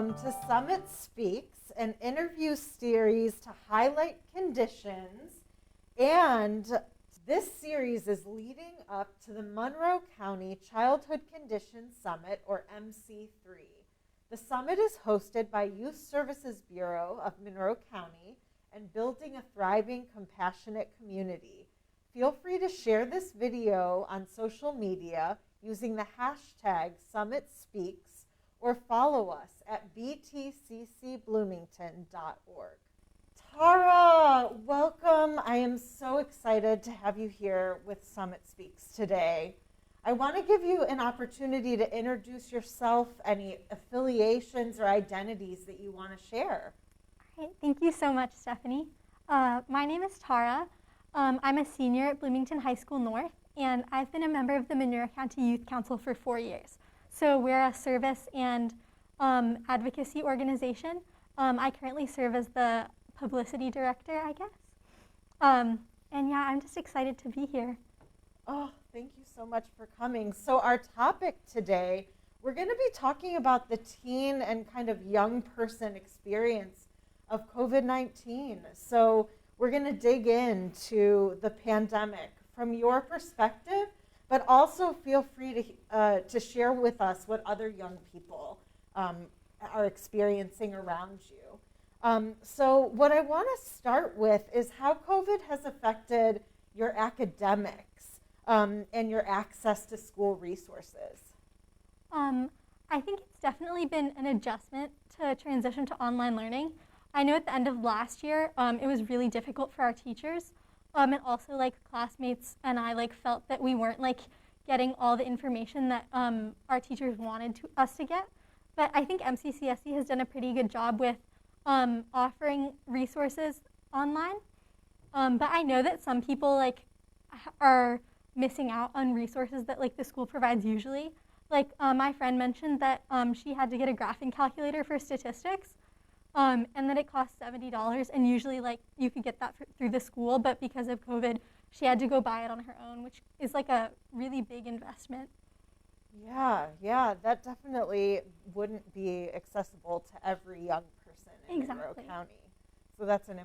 welcome to Summit Speaks, an interview series to highlight conditions. And this series is leading up to the Monroe County Childhood Conditions Summit, or MC3. The summit is hosted by Youth Services Bureau of Monroe County and Building a Thriving, Compassionate Community. Feel free to share this video on social media using the hashtag SummitSpeaks or follow us at btccbloomington.org. Tara, welcome. I am so excited to have you here with Summit Speaks today. I want to give you an opportunity to introduce yourself, any affiliations or identities that you want to share. All right, thank you so much, Stephanie. My name is Tara. I'm a senior at Bloomington High School North, and I've been a member of the Monroe County Youth Council for 4 years. So we're a service and advocacy organization. I currently serve as the publicity director, I guess. And yeah, I'm just excited to be here. Oh, thank you so much for coming. So our topic today, we're going to be talking about the teen and kind of young person experience of COVID-19. So we're going to dig into the pandemic from your perspective, but also feel free to share with us what other young people are experiencing around you. So what I want to start with is how COVID has affected your academics and your access to school resources. I think it's definitely been an adjustment to transition to online learning. I know at the end of last year, it was really difficult for our teachers. And also, classmates and I felt that we weren't getting all the information that our teachers wanted us to get. But I think MCCSC has done a pretty good job with offering resources online. But I know that some people are missing out on resources that the school provides usually. My friend mentioned that she had to get a graphing calculator for statistics. And that it costs $70, and usually you could get that through the school, but because of COVID, she had to go buy it on her own, which is a really big investment. Yeah, that definitely wouldn't be accessible to every young person in Monroe County. So that's an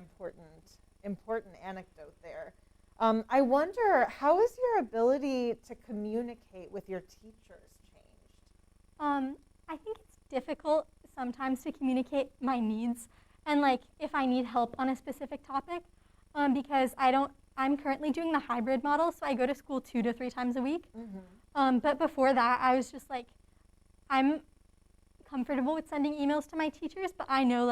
important anecdote there. I wonder, how has your ability to communicate with your teachers changed? I think it's difficult sometimes to communicate my needs and if I need help on a specific topic, because I'm currently doing the hybrid model, so I go to school 2 to 3 times a week. Mm-hmm. But before that, I was just I'm comfortable with sending emails to my teachers, but I know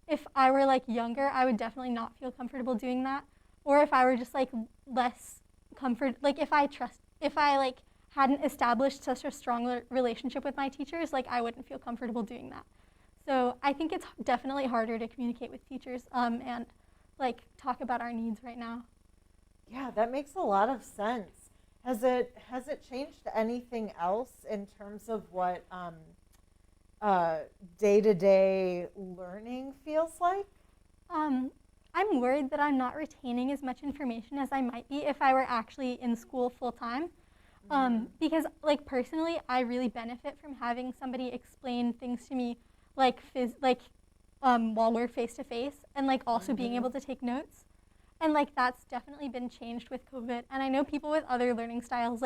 if I were younger, I would definitely not feel comfortable doing that. Or if I were just less comfort, if I hadn't established such a strong relationship with my teachers, I wouldn't feel comfortable doing that. So I think it's definitely harder to communicate with teachers and talk about our needs right now. Yeah, that makes a lot of sense. Has it changed anything else in terms of what day-to-day learning feels like? I'm worried that I'm not retaining as much information as I might be if I were actually in school full-time. Because personally, I really benefit from having somebody explain things to me while we're face-to-face and also being able to take notes. And that's definitely been changed with COVID. And I know people with other learning styles,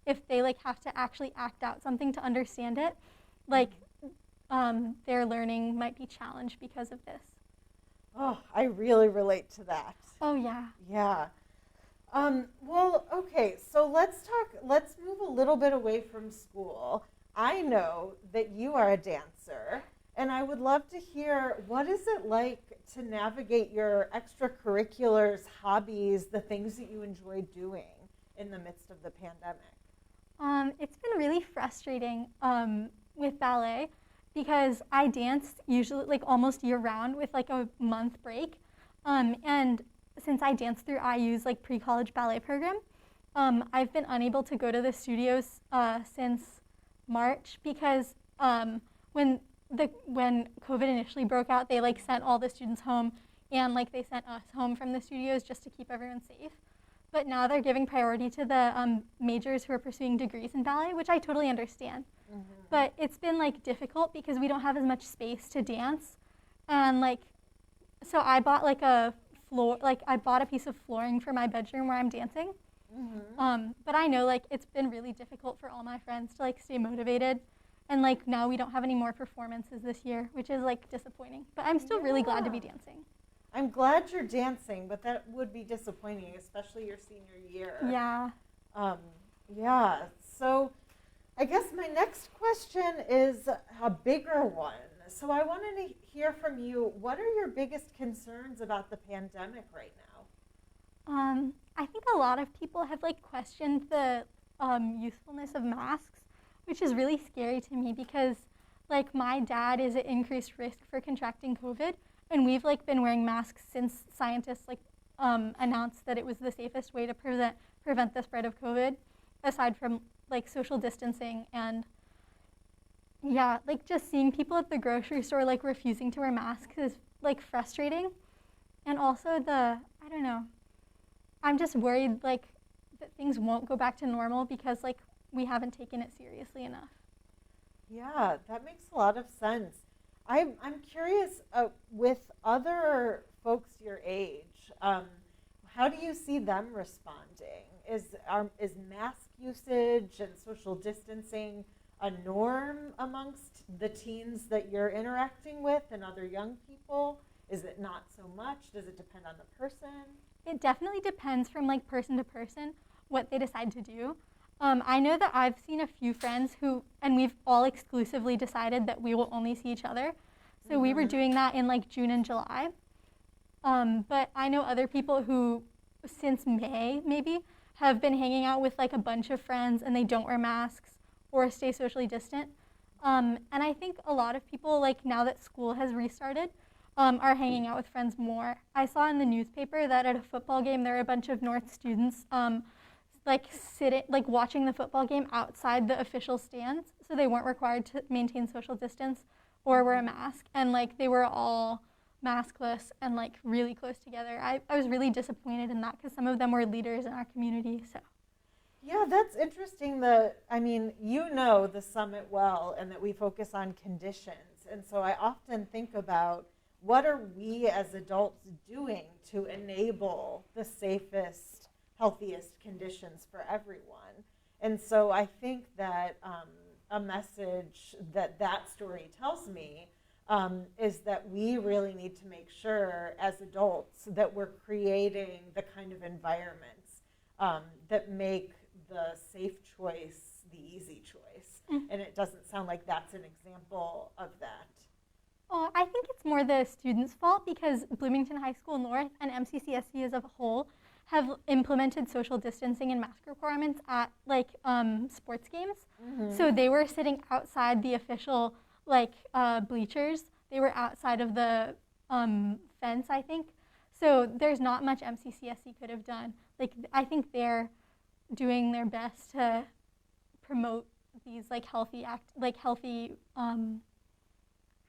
if they have to actually act out something to understand it, their learning might be challenged because of this. Oh, I really relate to that. Oh, yeah. Yeah. Well, okay, so let's move a little bit away from school. I know that you are a dancer, and I would love to hear, what is it like to navigate your extracurriculars, hobbies, the things that you enjoy doing in the midst of the pandemic? It's been really frustrating with ballet because I dance usually almost year round with a month break. And since I dance through IU's pre-college ballet program, I've been unable to go to the studios since March because when COVID initially broke out, they sent all the students home, and they sent us home from the studios just to keep everyone safe. But now they're giving priority to the majors who are pursuing degrees in ballet, which I totally understand. But it's been like difficult because we don't have as much space to dance. And like, so I bought like a piece of flooring for my bedroom where I'm dancing. But I know like it's been really difficult for all my friends to like stay motivated. And like now we don't have any more performances this year, which is like disappointing. But I'm still really glad to be dancing. I'm glad you're dancing, but that would be disappointing, especially your senior year. Yeah. Yeah. So I guess my next question is a bigger one. So I wanted to hear from you, what are your biggest concerns about the pandemic right now? I think a lot of people have like questioned the usefulness of masks, which is really scary to me because like my dad is at increased risk for contracting COVID, and we've like been wearing masks since scientists like announced that it was the safest way to prevent the spread of COVID, aside from like social distancing. And yeah, like just seeing people at the grocery store like refusing to wear masks is like frustrating. And also I don't know, I'm just worried like that things won't go back to normal because like we haven't taken it seriously enough. Yeah, that makes a lot of sense. I'm curious, with other folks your age, how do you see them responding? Is mask usage and social distancing a norm amongst the teens that you're interacting with and other young people? Is it not so much? Does it depend on the person? It definitely depends from like person to person what they decide to do. I know that I've seen a few friends and we've all exclusively decided that we will only see each other. So we were doing that in like June and July. But I know other people who, since May maybe, have been hanging out with like a bunch of friends and they don't wear masks or stay socially distant. And I think a lot of people, like now that school has restarted, are hanging out with friends more. I saw in the newspaper that at a football game there were a bunch of North students watching the football game outside the official stands, so they weren't required to maintain social distance or wear a mask, and like they were all maskless and like really close together. I was really disappointed in that because some of them were leaders in our community. So yeah, that's interesting. You know the summit well, and that we focus on conditions, and so I often think about what are we as adults doing to enable the safest, healthiest conditions for everyone. And so I think that a message that story tells me is that we really need to make sure as adults that we're creating the kind of environments that make the safe choice the easy choice. And it doesn't sound like that's an example of that. Well, I think it's more the students' fault because Bloomington High School North and MCCSC as a whole have implemented social distancing and mask requirements at sports games. So they were sitting outside the official bleachers. They were outside of the fence, I think. So there's not much MCCSC could have done. I think they're doing their best to promote these healthy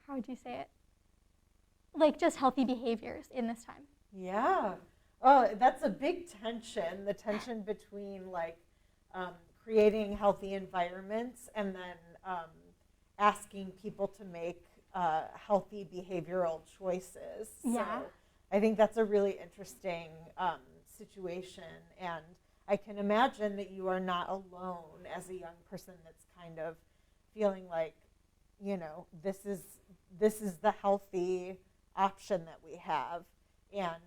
how would you say it? Just healthy behaviors in this time. Yeah. Oh, that's a big tension, the tension between creating healthy environments and then asking people to make healthy behavioral choices. Yeah. So I think that's a really interesting situation, and I can imagine that you are not alone as a young person that's kind of feeling like, this is the healthy option that we have, and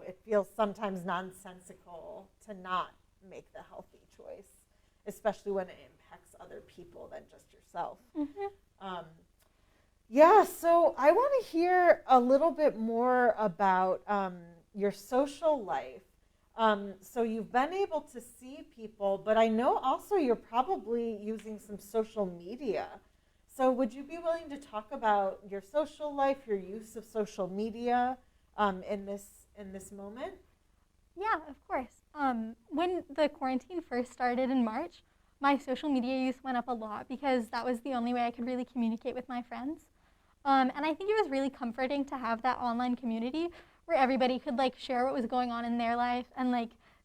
it feels sometimes nonsensical to not make the healthy choice, especially when it impacts other people than just yourself. So I want to hear a little bit more about your social life. So you've been able to see people, but I know also you're probably using some social media. So would you be willing to talk about your social life, your use of social media in this moment? Yeah, of course. When the quarantine first started in March, my social media use went up a lot because that was the only way I could really communicate with my friends. And I think it was really comforting to have that online community where everybody could share what was going on in their life and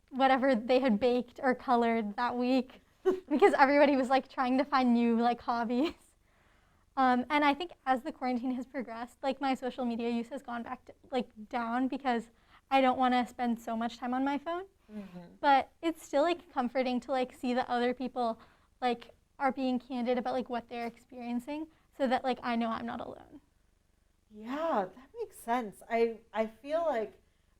whatever they had baked or colored that week. because everybody was like trying to find new like hobbies. And I think as the quarantine has progressed, like my social media use has gone back to, like down because I don't want to spend so much time on my phone. But it's still like comforting to like see that other people like are being candid about like what they're experiencing, so that like I know I'm not alone. Yeah, that makes sense. I feel like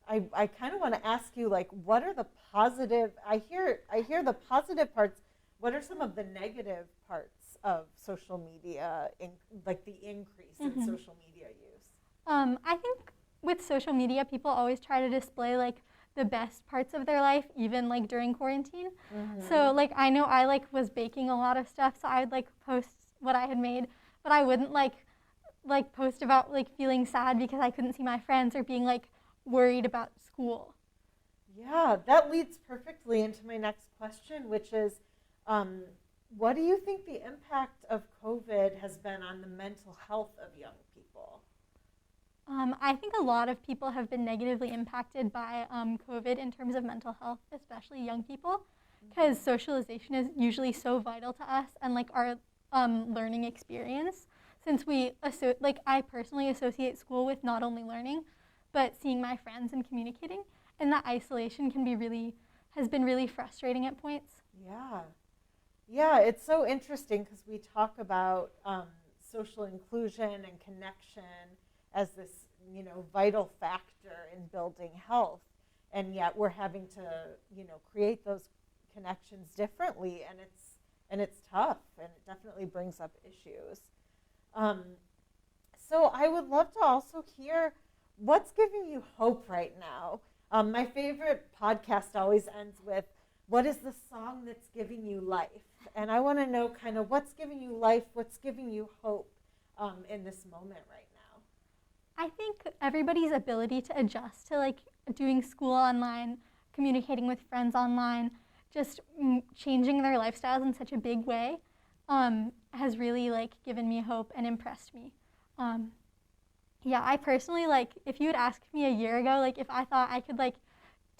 I kind of want to ask you, like, what are the positive, I hear the positive parts. What are some of the negative parts of social media, like the increase in social media use? I think with social media, people always try to display like the best parts of their life, even like during quarantine. So like I know I like was baking a lot of stuff, so I would like post what I had made, but I wouldn't like post about like feeling sad because I couldn't see my friends or being like worried about school. Yeah, that leads perfectly into my next question, which is, what do you think the impact of COVID has been on the mental health of young people? I think a lot of people have been negatively impacted by COVID in terms of mental health, especially young people, because socialization is usually so vital to us and like our learning experience. Since I personally associate school with not only learning, but seeing my friends and communicating, and that isolation has been really frustrating at points. Yeah. Yeah, it's so interesting because we talk about social inclusion and connection as this, vital factor in building health, and yet we're having to, create those connections differently, and it's tough, and it definitely brings up issues. So I would love to also hear what's giving you hope right now. My favorite podcast always ends with, what is the song that's giving you life? And I want to know kind of what's giving you life, what's giving you hope in this moment right now. I think everybody's ability to adjust to like doing school online, communicating with friends online, just changing their lifestyles in such a big way has really like given me hope and impressed me. Yeah, I personally like, if you had asked me a year ago, like if I thought I could like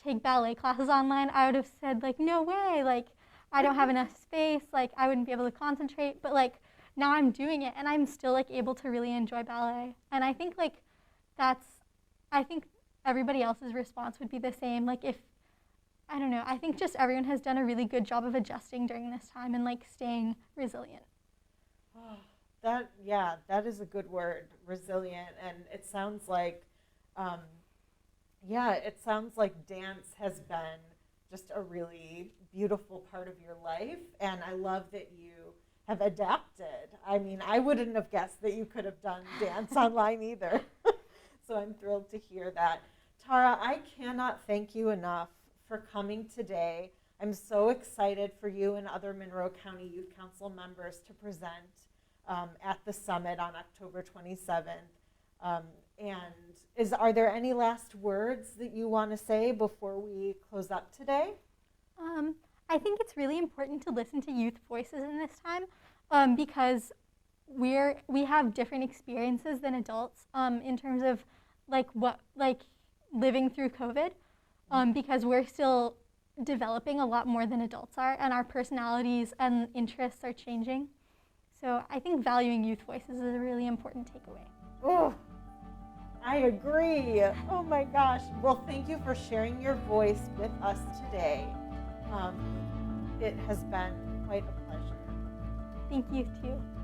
take ballet classes online, I would have said like, no way, like I don't have enough space, like I wouldn't be able to concentrate, but like now I'm doing it and I'm still like able to really enjoy ballet. And I think like I think everybody else's response would be the same. Like I don't know, I think just everyone has done a really good job of adjusting during this time and like staying resilient. Oh, that is a good word, resilient. And it sounds like, it sounds like dance has been just a really beautiful part of your life. And I love that you have adapted. I mean, I wouldn't have guessed that you could have done dance online either. So I'm thrilled to hear that. Tara, I cannot thank you enough for coming today. I'm so excited for you and other Monroe County Youth Council members to present at the summit on October 27th. Are there any last words that you want to say before we close up today? I think it's really important to listen to youth voices in this time because we have different experiences than adults in terms of living through COVID because we're still developing a lot more than adults are, and our personalities and interests are changing. So I think valuing youth voices is a really important takeaway. Oh, I agree. Oh my gosh. Well, thank you for sharing your voice with us today. It has been quite a pleasure. Thank you too.